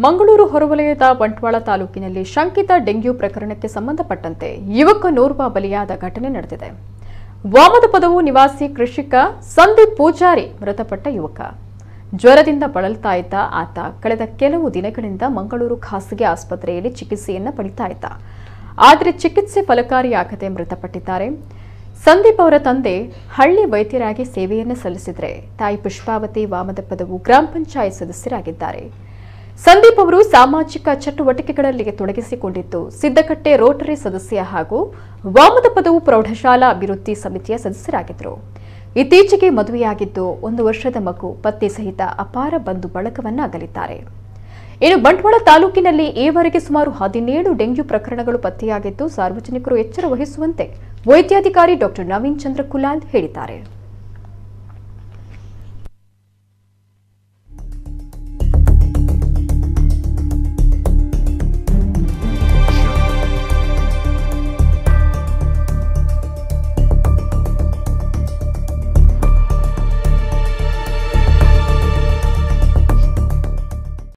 ಮಂಗಳೂರು ಹೊರವಲಯದ ಬಂಟ್ವಾಳ ತಾಲೂಕಿನಲ್ಲಿ ಶಂಕಿತ ಡೆಂಗ್ಯೂ ಪ್ರಕರಣಕ್ಕೆ ಸಂಬಂಧಪಟ್ಟಂತೆ ಯುವಕನೋರ್ವ ಬಲಿಯಾದ ಘಟನೆ ನಡೆದಿದೆ. ವಾಮದಪದವು ನಿವಾಸಿ ಕೃಷಿಕ ಸಂದೀಪ್ ಪೂಜಾರಿ ಮೃತಪಟ್ಟ ಯುವಕ. ಜ್ವರದಿಂದ ಬಳಲ್ತಾ ಇದ್ದ ಆತ ಕಳೆದ ಕೆಲವು ದಿನಗಳಿಂದ ಮಂಗಳೂರು ಖಾಸಗಿ ಆಸ್ಪತ್ರೆಯಲ್ಲಿ ಚಿಕಿತ್ಸೆಯನ್ನು ಪಡಿತಾ ಇದ್ದ. ಆದರೆ ಚಿಕಿತ್ಸೆ ಫಲಕಾರಿಯಾಗದೆ ಮೃತಪಟ್ಟಿದ್ದಾರೆ. ಸಂದೀಪ್ ಅವರ ತಂದೆ ಹಳ್ಳಿ ವೈದ್ಯರಾಗಿ ಸೇವೆಯನ್ನು ಸಲ್ಲಿಸಿದರೆ ತಾಯಿ ಪುಷ್ಪಾವತಿ ವಾಮದಪದವು ಗ್ರಾಮ ಪಂಚಾಯತ್ ಸದಸ್ಯರಾಗಿದ್ದಾರೆ. ಸಂದೀಪ್ ಅವರು ಸಾಮಾಜಿಕ ಚಟುವಟಿಕೆಗಳಲ್ಲಿ ತೊಡಗಿಸಿಕೊಂಡಿದ್ದು ಸಿದ್ದಕಟ್ಟೆ ರೋಟರಿ ಸದಸ್ಯ ಹಾಗೂ ವಾಮದಪದವು ಪ್ರೌಢಶಾಲಾ ಅಭಿವೃದ್ಧಿ ಸಮಿತಿಯ ಸದಸ್ಯರಾಗಿದ್ದರು. ಇತ್ತೀಚೆಗೆ ಮದುವೆಯಾಗಿದ್ದು 1 ವರ್ಷದ ಮಗು ಪತ್ನಿ ಸಹಿತ ಅಪಾರ ಬಂಧು ಬಳಗವನ್ನು ಅಗಲಿದ್ದಾರೆ. ಇನ್ನು ಬಂಟ್ವಾಳ ತಾಲೂಕಿನಲ್ಲಿ ಈವರೆಗೆ ಸುಮಾರು 17 ಡೆಂಗ್ಯೂ ಪ್ರಕರಣಗಳು ಪತ್ತೆಯಾಗಿದ್ದು ಸಾರ್ವಜನಿಕರು ಎಚ್ಚರ ವಹಿಸುವಂತೆ ವೈದ್ಯಾಧಿಕಾರಿ ಡಾ ನವೀನ್ ಚಂದ್ರ ಕುಲಾಲ್ ಹೇಳಿದ್ದಾರೆ.